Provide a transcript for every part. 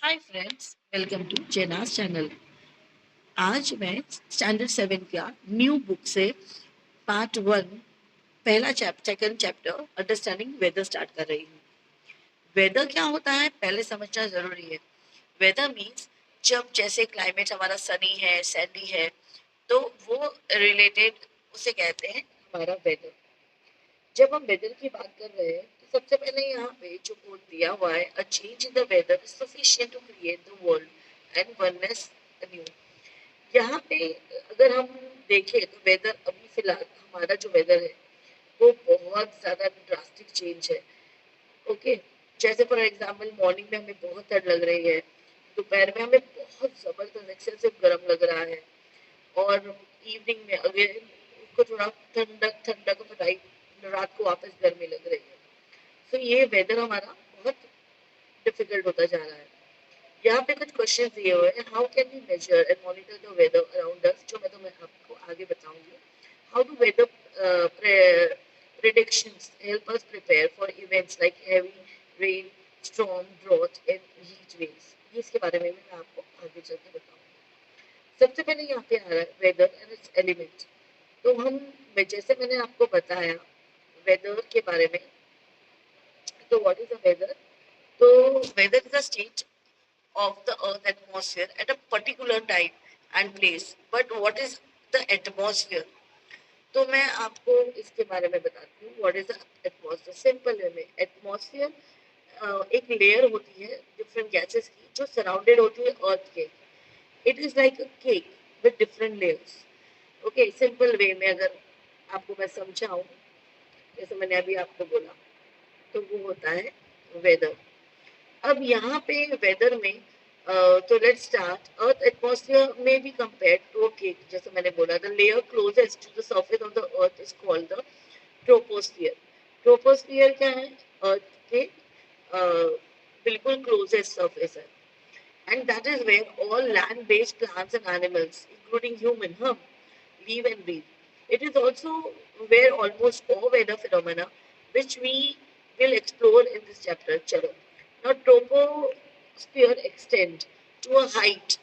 Hi friends, welcome to जेनास चैनल। आज मैं स्टैंडर्ड 7 का न्यू बुक से पार्ट 1 पहला second chapter understanding weather start कर रही हूँ। वेदर क्या होता है पहले समझना जरूरी है। वेदर मीन्स जब जैसे क्लाइमेट हमारा सनी है, सैंडी है, तो वो रिलेटेड उसे कहते हैं हमारा वेदर। जब हम वेदर की बात कर रहे हैं तो सबसे पहले यहाँ पे जो कोड दिया हुआ है, a change in the weather is sufficient to create the world and oneness new. यहाँ पे अगर हम देखें तो वेदर अभी फिलहाल हमारा जो वेदर है वो बहुत ज्यादा ड्रास्टिक चेंज है। ओके, जैसे फॉर एग्जाम्पल मॉर्निंग में हमें बहुत ठंड लग रही है, दोपहर में हमें बहुत जबरदस्त एक्सेसिव गर्म लग रहा है, और इवनिंग में अगेन उसको थोड़ा ठंडक ठंडक रात को वापस गर्मी लग रही है। तो ये वेदर हमारा बहुत डिफिकल्ट होता जा रहा है। यहाँ पे कुछ क्वेश्चन दिए हुए हैं। How can we measure and monitor the weather around us, जो मैं तुम्हें आपको आगे बताऊंगी। How do weather predictions help us prepare for events like heavy rain, storm, drought and heat waves। ये इसके बारे में भी मैं आपको आगे चल के बताऊंगी। सबसे पहले यहाँ पे आ रहा है वेदर एंड इट्स एलिमेंट। तो जैसे मैंने आपको बताया वेदर के बारे में, तो व्हाट इज द वेदर? तो weather is the state of the earth atmosphere at a particular time and place, but what is the atmosphere? तो मैं आपको इसके बारे में बताती हूँ। What is the atmosphere? Simple way में एटमॉस्फेयर एक लेयर होती है डिफरेंट गैसेस की जो सराउंडेड होती है अर्थ के। It is like a cake with different layers. Okay, simple way में अगर आपको मैं समझाऊं, जैसे मैंने अभी आपको बोला, तो वो होता है वेदर। अब यहाँ पे वेदर में तो लेट्स स्टार्ट। अर्थ एटमॉस्फेयर में be compared to a cake. जैसे मैंने बोला, the layer closest to the surface of the earth is called the troposphere. Troposphere क्या है? अर्थ के बिल्कुल क्लोजेस्ट सरफेस है, and that is where all land-based plants and animals, including human, live and breathe. It is also where almost all weather phenomena, which we will explore in this chapter. Chalo. Now, troposphere extend to a height.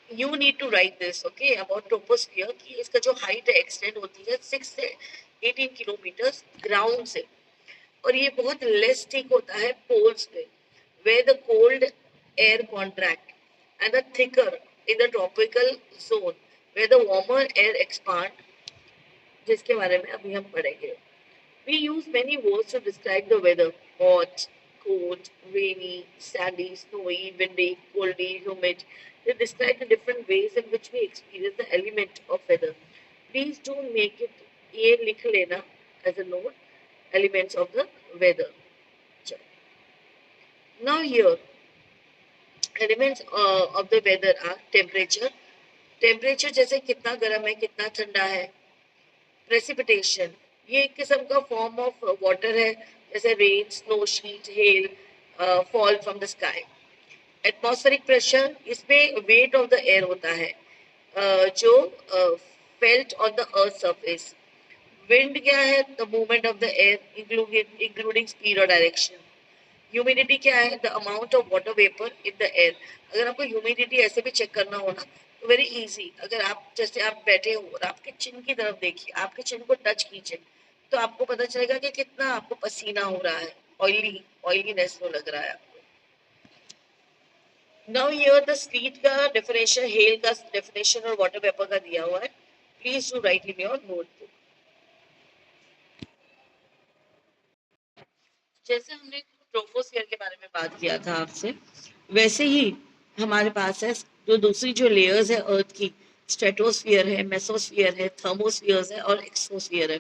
You need to write this, okay, about troposphere कि इसका जो height है extend होती है 6 से 18 kilometre ground से, और ये बहुत लेस थिक होता है पोल्स पे, where the cold air contract and the thicker in the tropical zone where the warmer air expand, जिसके बारे में अभी हम पढ़ेंगे। We use many words to describe the weather: hot, cold, rainy, sandy, snowy, windy, coldy, humid. They describe the different ways in which we experience the element of weather. Please do make it ये लिख लेना as a note, elements of the weather. Now here, elements of the weather are temperature. Temperature जैसे कितना गर्म है, कितना ठंडा है। प्रेसिपिटेशन, ये एक किस्म का फॉर्म ऑफ वाटर है, जैसे rain, snow sheet, hello fall from the sky. Atmospheric pressure, इसमें वेट ऑफ द एयर होता है जो felt on the earth surface. Wind क्या है? The movement of the air including speed और डायरेक्शन। ह्यूमिडिटी क्या है? The amount of water vapour in the air. अगर आपको ह्यूमिडिटी ऐसे भी चेक करना हो ना, तो वेरी इजी। अगर आप जैसे आप बैठे हो और आपके चिन की तरफ देखिए, आपके चिन को टच कीजिए, तो आपको पता चलेगा कि कितना आपको पसीना हो रहा है, ऑयलीनेस वो लग रहा है आपको। नाउ हियर द स्पीड का डेफिनेशन, हेल का डेफिनेशन और वाटर वेपर का दिया हुआ है। Please do right in your notebook. जैसे हमने ट्रोपोस्फियर के बारे में बात किया था आपसे, वैसे ही हमारे पास है जो दूसरी जो लेयर्स है अर्थ की, स्ट्रेटोस्फियर है, मेसोस्फियर है, थर्मोस्फियर है और एक्सोस्फियर है।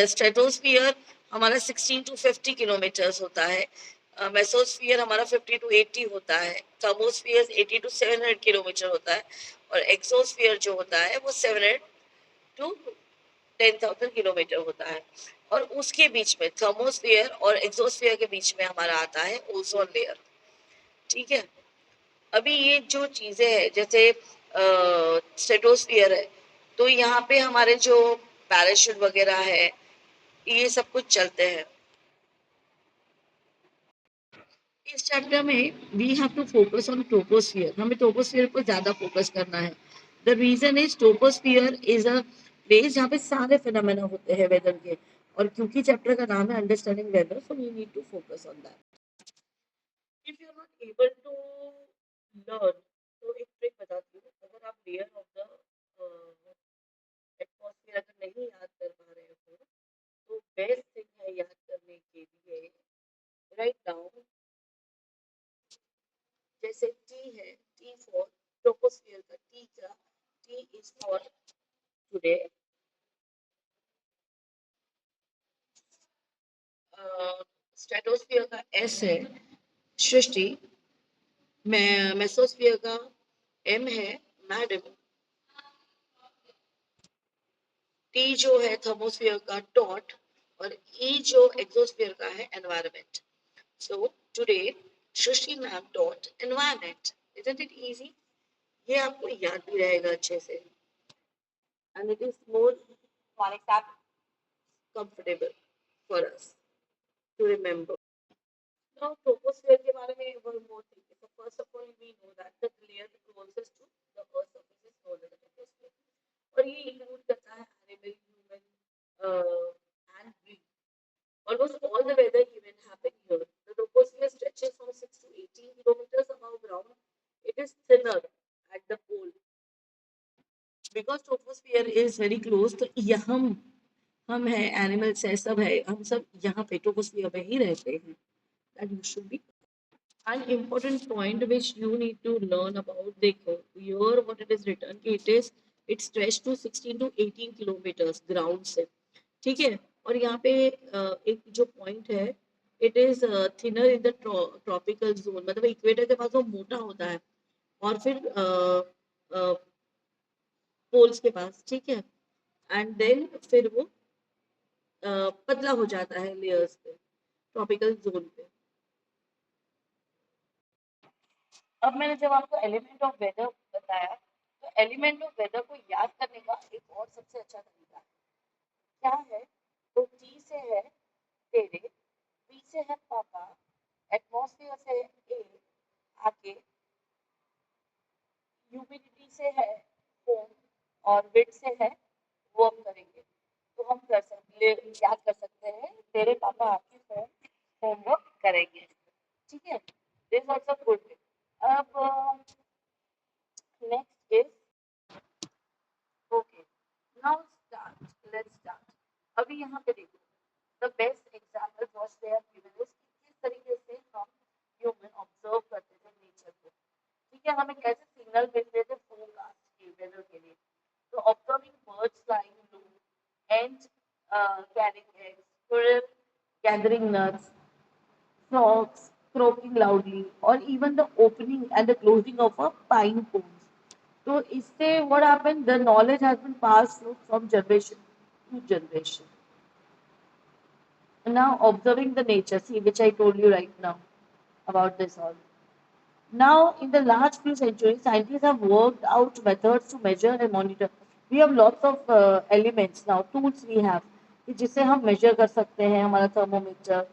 स्ट्रेटोस्फियर हमारा 16 टू 50 किलोमीटर्स होता है, मेसोस्फियर हमारा 50 टू 80 होता है, थर्मोस्फियर 80 टू 700 किलोमीटर होता है, और एक्सोस्फियर जो होता है वो 700 टू 10,000 किलोमीटर होता है। और उसके बीच में थर्मोस्फियर और एक्सोस्फियर के बीच में हमारा आता है ओजोन लेयर। ठीक है, अभी ये जो चीजें हैं, जैसे स्ट्रेटोस्फियर है, तो यहाँ पे हमारे जो पैराशूट वगैरह है, ये सब कुछ चलते हैं। इस चैप्टर में we have to focus on troposphere, हमें ट्रोपोस्फियर पर ज्यादा फोकस करना है। The reason is troposphere is a place जहाँ पे सारे फिनोमेना होते हैं वेदर के, और क्योंकि चैप्टर का नाम है understanding weather, so we need to focus on that. If you are not able to learn, तो एक ट्रिक बताती हूँ, अगर आप लेयर ऑफ द एटमॉस्फेयर अगर नहीं याद कर पा रहे हो, तो बेस्ट थिंग है याद करने के लिए, राइट डाउन, जैसे टी है, टी फॉर ट्रोपोस्फियर का टी का, T is for today, stratosphere का एस है सृष्टि, मेसोस्फियर का एम है मैडम, टी जो है थर्मोस्फियर का डॉट, और ई जो एक्सोस्फियर का है environment. So today Srishti ma'am dot environment, isn't it easy? ये आपको याद भी रहेगा अच्छे से, and it is more for example comfortable for us to remember. Now, troposphere के बारे में one more thing. So first of all, we know that the layer closest to the Earth's surface is known as the troposphere. और ये include करता है animal, human, and breed. Almost all the weather event happen here. The troposphere stretches from 6 to 18 kilometers above ground. It is thinner at the pole. Because troposphere is very close, तो यह हम है, animals है, सब है, हम सब यहाँ पे ट्रोपोस्फियर में ही रहते हैं। That you should be. An important point which you need to learn about, देखो here what it is written कि it stretched to 16 to 18 kilometers ground से, ठीक है। और यहाँ पे एक जो पॉइंट है, it is thinner in the tropical zone, मतलब इक्वेटर के पास वो मोटा होता है, और फिर पोल्स के पास, ठीक है, एंड देन फिर वो पतला हो जाता है लेयर्स पे, ट्रॉपिकल जोन पे। अब मैंने जब आपको एलिमेंट ऑफ वेदर बताया, तो एलिमेंट ऑफ वेदर को याद करने का एक और सबसे अच्छा तरीका है, क्या है? तो टी से है तेरे, पी से है पापा, एटमॉस्फेयर से ए आके, ह्यूमिडिटी से है होम, और विंड से है वर्क करेंगे। तो हम कर सकते, याद कर सकते हैं तेरे पापा आपके होम होमवर्क करेंगे, ठीक है। This also good. अब next is okay, now start, let's start. अभी यहाँ पे देखो, the best example what they have given is किस तरीके से हम ह्यूमन ऑब्जर्व करते थे नेचर को, ठीक है। हमें कैसे सिग्नल मिलते थे फोरकास्ट के वेदर के लिए, तो observing birds flying blue, and carrying eggs, squirrel gathering nuts, frogs croaking loudly, or even the opening and the closing of a pine cones. So इससे what happened? The knowledge has been passed through from generation to generation. And now observing the nature, see which I told you right now about this all. Now, in the last few centuries, scientists have worked out methods to measure and monitor. We have lots of elements now, tools we have, कि जिससे हम measure कर सकते हैं, हमारा thermometer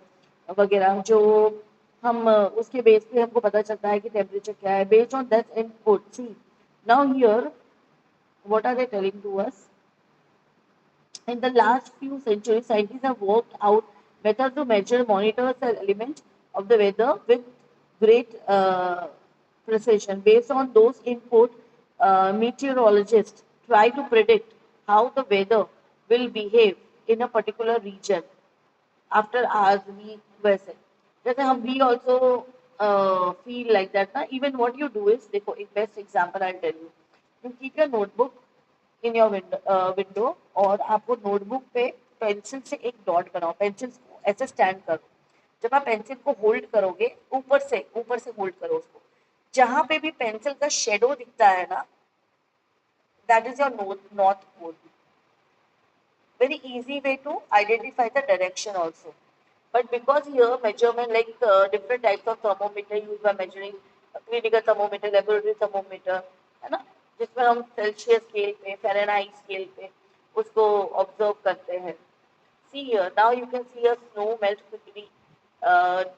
वगैरह, जो हम उसके बेस पे हमको पता चलता है कि टेम्परेचर क्या है, based on that input. See, now here, what are they telling to us? In the last few centuries, scientists have worked out methods to measure, monitor the element of the weather with great precision. Based on those input, meteorologists try to predict how the weather will behave in a particular region after hours, week, वैसे जैसे हम we also feel like that ना. Even what you do is, देखो एक best example I'll tell you. You keep your notebook in your window, और आपको notebook पे pencil से एक डॉट बनाओ, पेंसिल को ऐसे स्टैंड करो। जब आप पेंसिल को होल्ड करोगे, ऊपर से होल्ड करो उसको, जहां पे भी पेंसिल का शेडो दिखता है ना, that is your north pole. Very easy way to identify the direction also. But because here measurement like different types of thermometer used by measuring, clinical thermometer, laboratory thermometer, है ना, जिसमें हम Celsius scale पे, Fahrenheit scale पे उसको observe करते हैं। See here, now you can see a snow melt quickly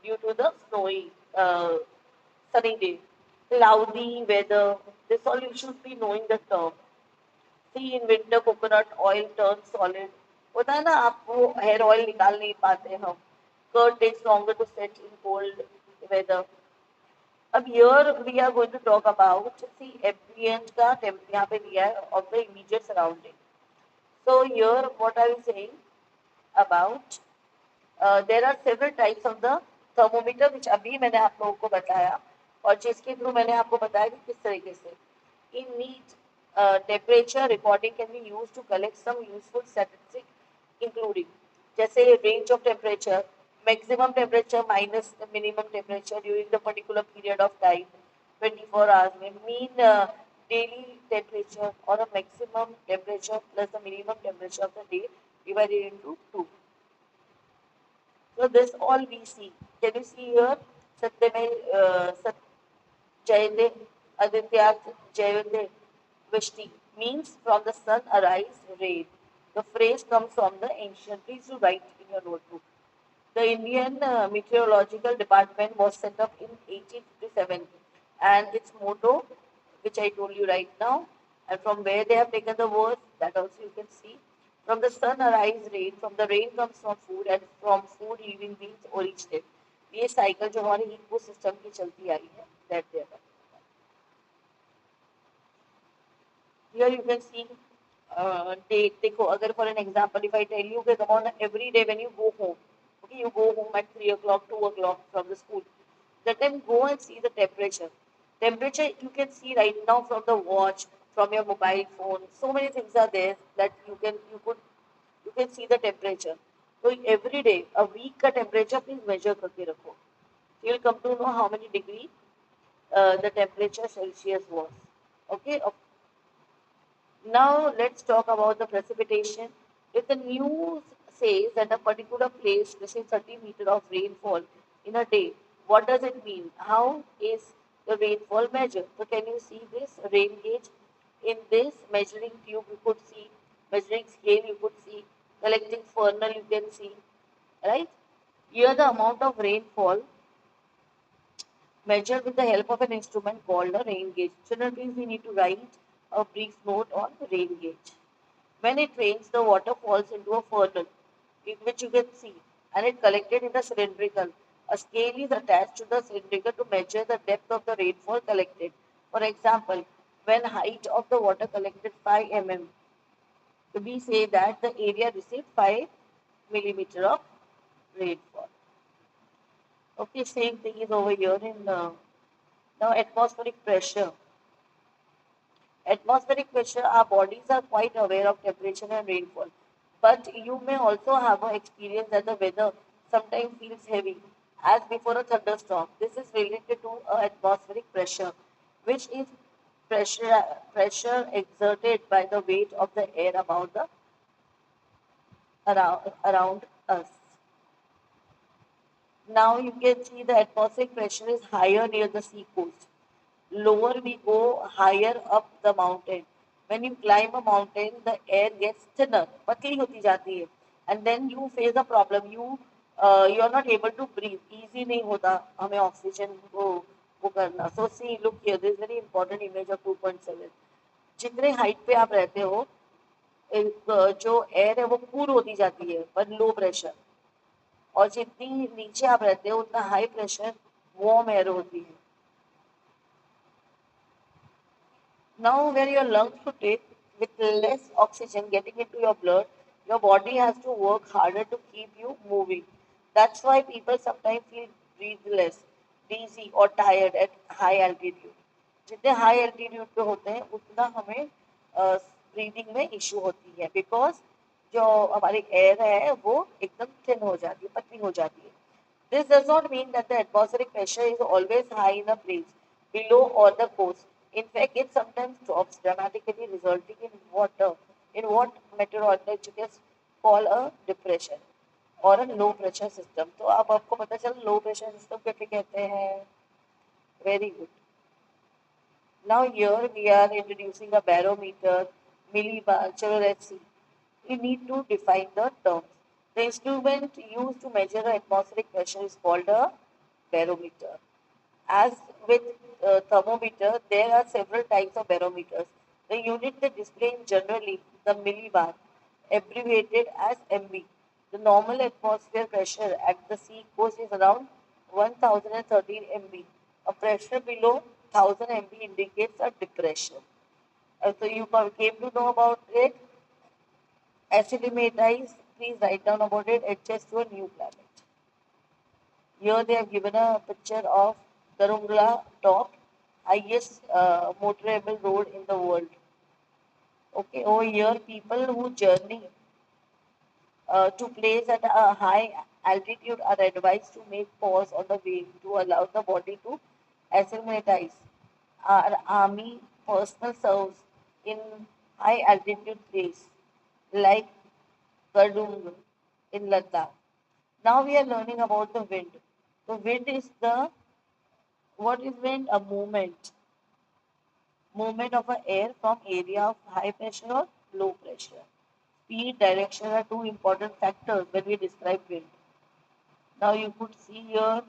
due to the snowy uh, sunny day, cloudy weather. This all you should be knowing the term. See, in winter coconut oil turns solid. होता है ना, आप वो hair oil निकाल नहीं पाते हम. Curd takes longer to set in cold weather. अब here we are going to talk about, see, ambient का temp यहाँ पे दिया है of the immediate surrounding. So here what I was saying about, there are several types of the thermometer which अभी मैंने आप लोगों को बताया और जिसके थ्रू मैंने आपको बताया कि किस तरीके से in need temperature recording can be used to collect some useful statistics including जैसे range of temperature, maximum temperature minus the minimum temperature during the particular period of time 24 hours में mean daily temperature or a maximum temperature plus the minimum temperature of the day divided into 2. So this all we see. Can you see here? Satyame, Sat, Jayade, Adityat, Jayade, Vishti means from the sun arise rain. The phrase comes from the ancient. Please do write in your notebook. The Indian Meteorological Department was set up in 1857 and its motto, which I told you right now, and from where they have taken the words, that also you can see. From the sun arise rain, from the rain comes from food and from food living beings originate. ये cycle जो हमारे eco system की चलती आई है, that they are. Here you can see date. देखो, अगर for an example, if I tell you that on every day when you go home, okay, you go home at 3 o'clock, 2 o'clock from the school, that time go and see the temperature. Temperature you can see right now from the watch, from your mobile phone. So many things are there that you can see the temperature. So every day, a week का temperature please measure करके रखो. You will come to know how many degree the temperature Celsius was. Okay. Now let's talk about the precipitation. If the news says that a particular place receives 30 meter of rainfall in a day, what does it mean? How is the rainfall measured? So can you see this rain gauge? In this measuring tube you could see, measuring scale you could see, collecting funnel you can see, right? Here the amount of rainfall measured with the help of an instrument called a rain gauge. Children, please we need to write a brief note on the rain gauge. When it rains, the water falls into a funnel, which you can see, and it collected in the cylindrical. A scale is attached to the cylindrical to measure the depth of the rainfall collected. For example, when height of the water collected 5 mm, we say that the area received 5 millimeter of rainfall. Okay, same thing is over here in now atmospheric pressure. Atmospheric pressure, our bodies are quite aware of temperature and rainfall. But you may also have an experience that the weather sometimes feels heavy, as before a thunderstorm. This is related to atmospheric pressure, which is pressure exerted by the weight of the air about the around us. Now you can see the atmospheric pressure is higher near the sea coast. Lower we go, higher up the mountain. When you climb a mountain, the air gets thinner, पतली होती जाती है, and then you face a problem. You are not able to breathe. Easy नहीं होता हमें oxygen वो करना. So see, look here. This is very important image of 2.7. जितने height पे आप रहते हो, जो air है वो cool होती जाती है, पर low pressure. और जितनी नीचे आप रहते हो उतना हाई प्रेशर वार्म एयर होती है. Now, where your lungs to take with less oxygen getting into your blood, your body has to work harder to keep you moving. That's why people sometimes feel breathless, dizzy or tired at high altitude. जितने high altitude पे होते हैं उतना हमें breathing में issue होती है because जो हमारी एयर है वो एकदम थिन हो जाती है, पतली हो जाती है. This does not mean that the atmospheric pressure is always high in a place below or the coast. In fact, it sometimes drops dramatically, resulting in what meteorologists call a depression or a low pressure system. तो अब आपको पता चला low pressure system कैसे कहते हैं. Very good. Now here we are introducing a barometer, millibar. Chalo, let's see. We need to define the terms. The instrument used to measure the atmospheric pressure is called a barometer. As with thermometer, there are several types of barometers. The unit they display in generally the millibar, abbreviated as MB. The normal atmosphere pressure at the sea coast is around 1013 MB. A pressure below 1000 MB indicates a depression. So you came to know about it. Accidematize, please write down about it. Adjust to a new planet. Here they have given a picture of Darungla top, highest motorable road in the world. Okay, over here people who journey to place at a high altitude are advised to make pause on the way to allow the body to acclimatize. Our army personnel serves in high altitude place like Gardung in Ladakh. Now we are learning about the wind. The wind is the what is wind? A movement of a air from area of high pressure or low pressure. Speed, direction are two important factors when we describe wind. Now you could see here,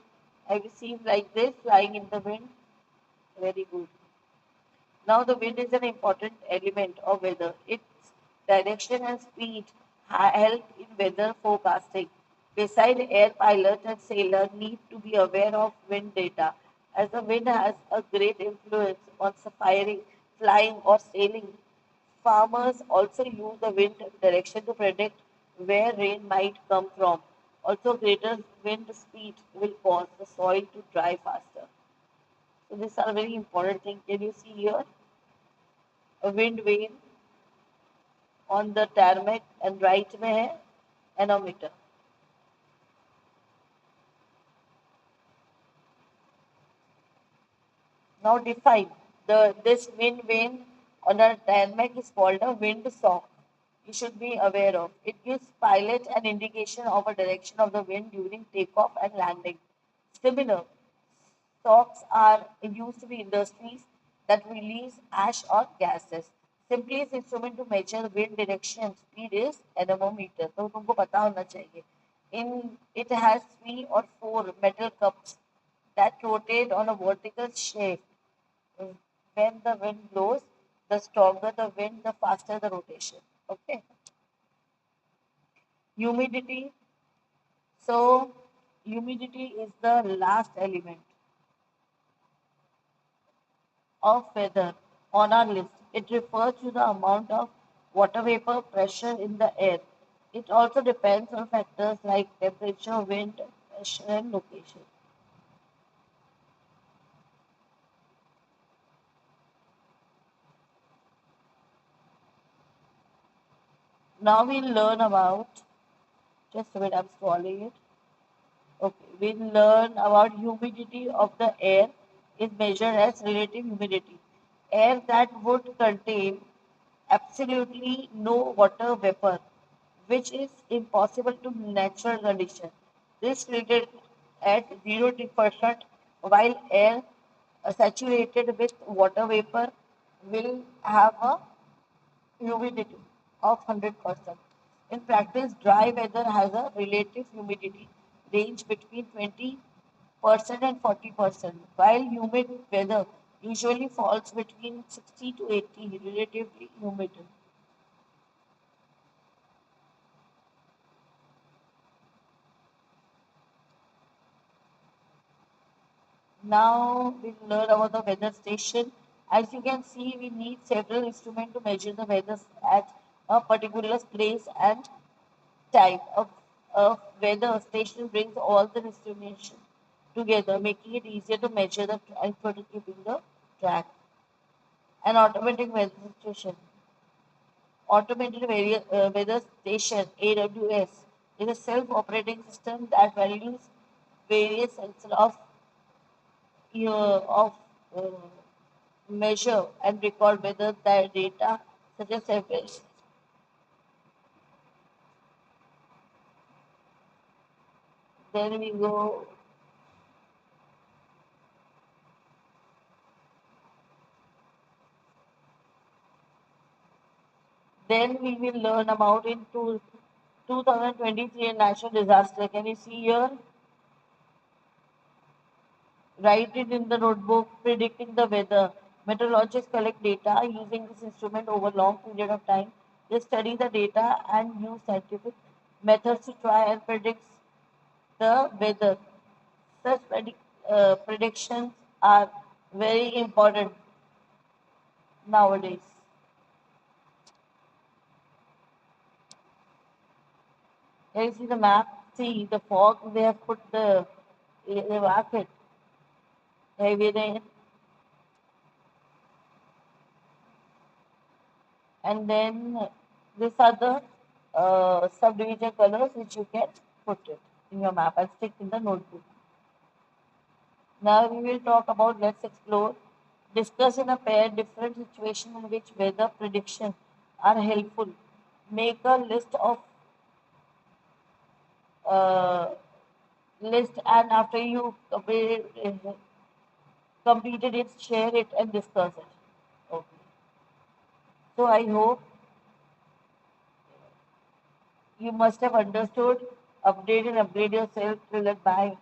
I received like this, flying in the wind. Very good. Now the wind is an important element of weather. Its direction and speed help in weather forecasting. Besides, air pilot and sailor need to be aware of wind data, as the wind has a great influence on firing, flying, or sailing. Farmers also use the wind direction to predict where rain might come from. Also, greater wind speed will cause the soil to dry faster. So these are very important things. Can you see here a wind vane on the tarmac and right में है anemometer. Now define this wind vane on a tarmac is called a wind sock. You should be aware of. It gives pilot an indication of a direction of the wind during takeoff and landing. Similar, socks are used in industries that release ash or gases. Simplest instrument to measure wind direction and speed is anemometer. तो तुमको पता होना चाहिए. In it has three or four metal cups that rotate on a vertical shape. When the wind blows, the stronger the wind, the faster the rotation. Okay. Humidity. So humidity is the last element of weather on our list. It refers to the amount of water vapor pressure in the air. It also depends on factors like temperature, wind, pressure, and location. Now we'll learn about, just a minute, I'm scrolling it. Okay, we'll learn about humidity of the air is measured as relative humidity. Air that would contain absolutely no water vapor, which is impossible to natural condition. This rated at 0%, while air saturated with water vapor will have a humidity of 100%. In practice, dry weather has a relative humidity range between 20% and 40%, while humid weather usually falls between 60 to 80, relatively humid. Now we'll learn about the weather station. As you can see, we need several instruments to measure the weather at a particular place and type of weather station brings all the information together, making it easier to measure the and for keeping the track. An automatic weather station, automated weather station (AWS) is a self-operating system that values various sensors of uh, measure and record weather data such as temperature. Then we go Then we will learn about in 2023 national disaster. Can you see here? Write it in the notebook, predicting the weather. Meteorologists collect data using this instrument over long period of time. They study the data and use scientific methods to try and predict the weather. Such predictions are very important nowadays. Here you see the map. See the fog. They have put they mark it. Heavy rain, and then these are the subdivision colors which you can put it in your map and stick in the notebook. Now we will talk about, let's explore, discuss in a pair different situations in which weather prediction are helpful. Make a uh, list, and after you completed it, share it and discuss it. Okay. So I hope you must have understood. Update and upgrade yourself till that. Bye.